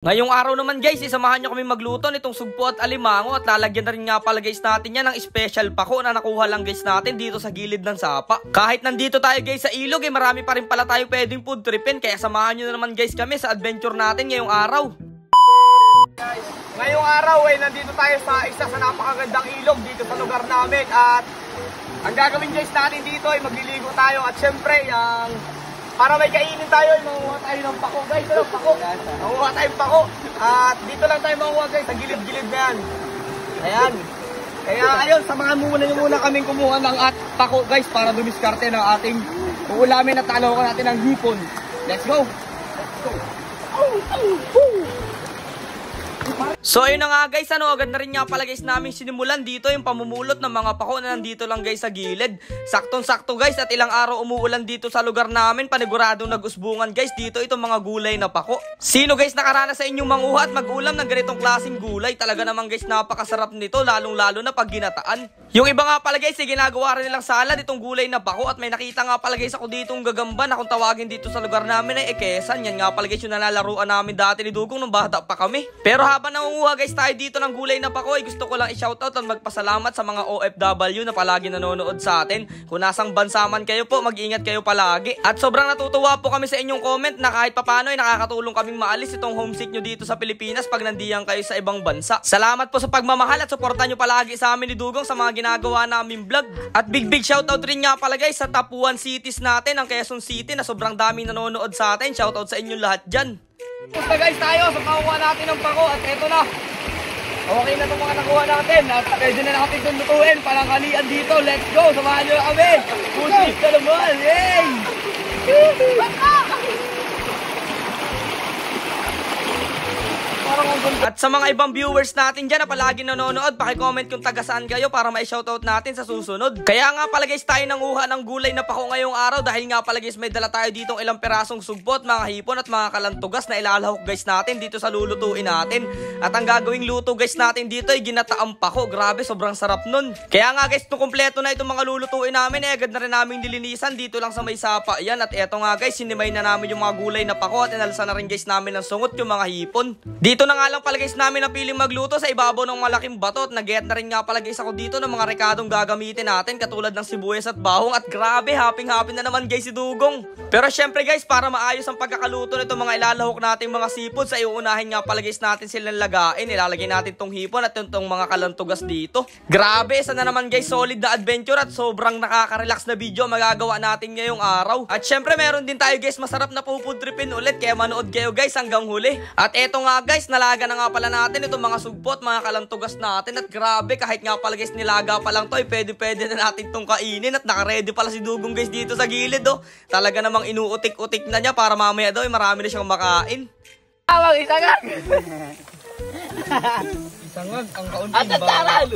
Ngayong araw naman guys, isamahan nyo kami magluto nitong sugpo at alimango at lalagyan na rin nga pala guys natin yan ng special pako na nakuha lang guys natin dito sa gilid ng sapa. Kahit nandito tayo guys sa ilog marami pa rin pala tayo pwedeng food tripin, kaya samahan nyo na naman guys kami sa adventure natin ngayong araw. Guys, ngayong araw nandito tayo sa isa sa napakagandang ilog dito sa lugar namin at ang gagawin guys natin dito ay magliligo tayo at syempre para may kainin tayo, manguha tayo ng pako guys. Ano, pako? Manguha tayong pako. At dito lang tayo manguha guys, sa gilid-gilid na yan. Ayan. Kaya ayun, samahan muna kaming kumuha ng pako guys para dumiskarte ng ating uulamin at tanawakan natin ng hipon. Let's go! Let's go! So ayun na nga guys, agad na rin nga pala guys namin sinimulan dito yung pamumulot ng mga pako na nandito lang guys sa gilid. Saktong-sakto guys at ilang araw umuulan dito sa lugar namin, paniguradong nag-usbungan guys dito itong mga gulay na pako. Sino guys nakaranas sa inyong manguha at mag-ulam ng ganitong klaseng gulay? Talaga naman guys napakasarap nito, lalong-lalo na pag ginataan. Yung iba nga pala guys ginagawa rin nilang salad itong gulay na pako at may nakita nga pala guys ako dito ng gagamba na kung tawagin dito sa lugar namin ay ekesan. Yan nga pala guys yung nalalaruan namin dati ni Dugong nung bata pa kami. Pero habang nangunguha guys tayo dito ng gulay na pako ay gusto ko lang i-shoutout at magpasalamat sa mga OFW na palagi nanonood sa atin. Kung nasang bansa man kayo po, mag-ingat kayo palagi. At sobrang natutuwa po kami sa inyong comment na kahit papano ay nakakatulong kaming maalis itong homesick nyo dito sa Pilipinas pag nandiyan kayo sa ibang bansa. Salamat po sa pagmamahal at suporta nyo palagi sa amin ni Dugong sa mga ginagawa namin vlog. At big shoutout rin nga pala guys sa top 1 cities natin, ang Quezon City na sobrang daming nanonood sa atin. Shoutout sa inyong lahat dyan. Basta guys tayo sa pangkuha natin ng pako at eto na. Okay na itong mga nakuha natin at pwede na natin itong lutuin, palangkalian dito. Let's go, samahan nyo kami. Full speed na naman, yay! At sa mga ibang viewers natin dyan na palagi nanonood, pakicomment kung taga saan kayo para ma-shoutout natin sa susunod. Kaya nga pala guys tayo nanguha ng gulay na pako ngayong araw dahil nga pala guys may dala tayo ditong ilang perasong sugbot, mga hipon at mga kalantugas na ilalahok guys natin dito sa lulutuin natin. At ang gagawing luto guys natin dito ay ginataang pako. Grabe, sobrang sarap nun. Kaya nga guys nung kumpleto na itong mga lulutuin namin agad na rin namin nilinisan dito lang sa may sapa. Yan, at eto nga guys sinimay na namin yung mga gulay na pako at inalsa na rin guys namin ng sungot yung mga hipon. Dito na nga lang pala guys namin napiling magluto sa ibabaw ng malaking bato at nag-get na rin nga pala guys ako dito ng mga rekadong gagamitin natin katulad ng sibuyas at bawang at grabe happy na naman guys si Dugong. Pero syempre guys para maayos ang pagkakaluto nito mga ilalahok nating mga seafoods ay uunahin nga pala guys natin silang lagain. Ilalagay natin tong hipon at itong mga kalantugas dito. Grabe, isa na naman guys solid na adventure at sobrang nakaka-relax na video magagawa natin ngayong araw. At syempre meron din tayo guys masarap na food tripin ulit kaya manood kayo guys hanggang huli. At eto nga guys nalaga na nga pala natin itong mga sugpot, mga kalantugas natin at grabe kahit nga pala guys nilaga pa lang to ay pwede na natin tong kainin at naka-ready pala si Dugong guys dito sa gilid Talaga namang inuutik-utik na niya para mamaya daw ay marami na siyang makain. Tawag isangag! Isangag ang kaunting ba?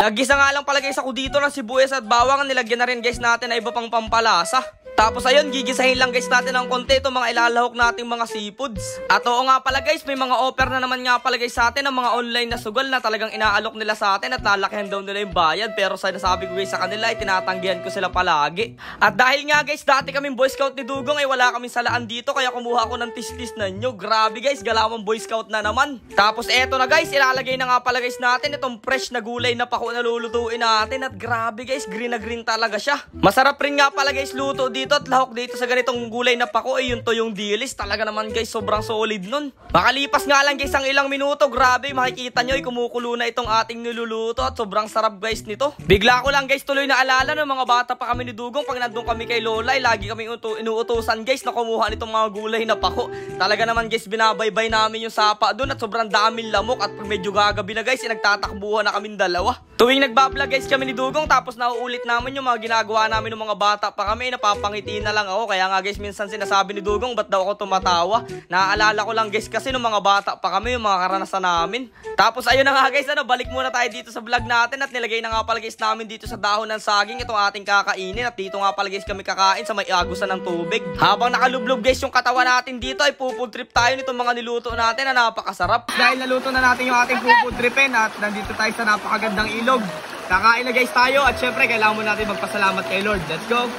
Nagisa nga lang pala guys ako dito ng sibuyas at bawang, nilagyan na rin guys natin na iba pang pampalasa. Tapos ayun, gigisahin lang guys natin ng konti itong mga ilalahok nating mga seafoods. At oo nga pala guys, may mga offer na naman nga pala guys sa atin ng mga online na sugal na talagang inaalok nila sa atin at lalakihan daw nila yung bayad. Pero sinasabi ko guys sa kanila ay tinatanggihan ko sila palagi. At dahil nga guys, dati kaming Boy Scout ni Dugong ay wala kaming salaan dito kaya kumuha ako ng tis-tis na nyo. Grabe guys, galawang Boy Scout na naman. Tapos eto na guys, ilalagay na nga pala guys natin itong fresh na gulay na pako na lulutuin natin. At grabe guys, green na green talaga siya. Masarap rin nga pala guys luto dito at lahok dito sa ganitong gulay na pako ay yung toyong dilis. Talaga naman guys sobrang solid nun. Makalipas nga lang guys ang ilang minuto, grabe makikita nyo ay kumukulo na itong ating niluluto at sobrang sarap guys nito. Bigla ko lang guys tuloy na alala ng mga bata pa kami ni Dugong pag nandun kami kay Lola ay lagi kami inuutusan guys na kumuha nitong mga gulay na pako. Talaga naman guys binabaybay namin yung sapa dun at sobrang daming lamok at pag medyo gagabi na guys nagtatakbuhan na kaming dalawa. Tuwing nagbablog guys kami ni Dugong tapos nauulit namin yung mga ginagawa namin ng mga bata pa kami, napapangiti na lang ako. Kaya nga guys minsan sinasabi ni Dugong ba't daw ako tumatawa. Naaalala ko lang guys kasi nung mga bata pa kami yung mga karanasan namin. Tapos ayun na nga guys, balik muna tayo dito sa vlog natin at nilagay na nga pala guys namin dito sa dahon ng saging itong ating kakainin. At dito nga pala guys kami kakain sa may agusan ng tubig. Habang nakalublob guys yung katawan natin dito ay food trip tayo nitong mga niluto natin na napakasarap. Dahil naluto na natin yung ating food tripin at nandito tayo sa napakagandang ilog. Kakain na guys tayo at syempre kailangan mo natin magpasalamat kay Lord. Let's go!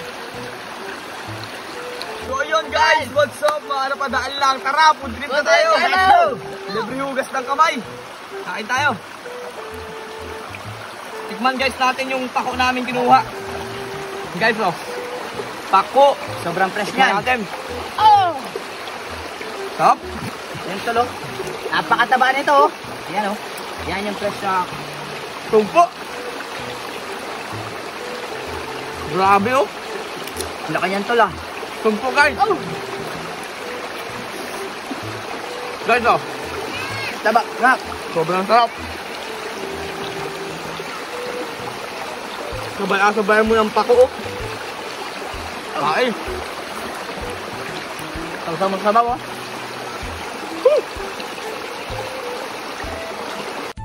So ayun guys, what's up mga napadaan lang. Tara, food trip na tayo. Libre hugas ng kamay. Kain tayo. Tikman guys natin yung pako namin kinuha. Guys, oh. Pako. Sobrang fresh Tikman yan. natin. Oh! Top. Yan tulo. Napakataba nito oh. Yan oh. Yan yung fresh na. Tumpo. Grabe oh. Laki niyan tol ah. Tumpo guys. Oh! Guys, oh. Taba. Rap. Sobrang sarap. Sabay-sabayan mo ng pako, oh. Kain. Sabaw-sabaw oh.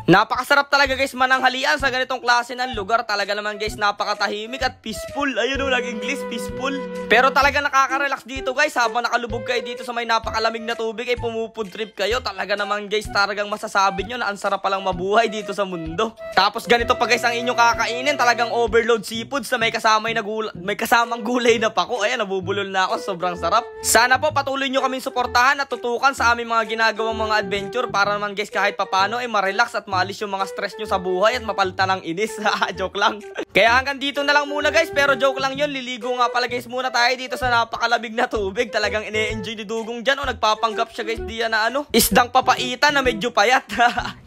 Napakasarap talaga guys mananghalian sa ganitong klase ng lugar. Talaga naman guys napakatahimik at peaceful. Ayun o, nag-English, peaceful. Pero talaga nakaka-relax dito guys. Habang nakalubog kayo dito sa may napakalamig na tubig ay pumupud trip kayo. Talaga naman guys talagang masasabi nyo na ang sarap palang mabuhay dito sa mundo. Tapos ganito pa guys ang inyong kakainin. Talagang overload seafoods na may kasamang gulay na pako. Ayan, nabubulol na ako. Sobrang sarap. Sana po patuloy nyo kaming suportahan at tutukan sa aming mga ginagawang mga adventure para naman guys kahit papano ay ma-relax at maalis yung mga stress nyo sa buhay at mapalta ng inis. Joke lang. Kaya hanggang dito na lang muna guys. Pero joke lang yun. Liligo nga pala guys muna tayo dito sa napakalamig na tubig. Talagang ine-enjoy ni Dugong dyan. O nagpapanggap siya guys diyan na ano. Isdang papaitan na medyo payat.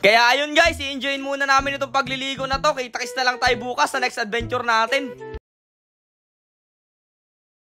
Kaya ayun guys. I-enjoyin muna namin itong pagliligo na to. Kita-kits na lang tayo bukas sa next adventure natin.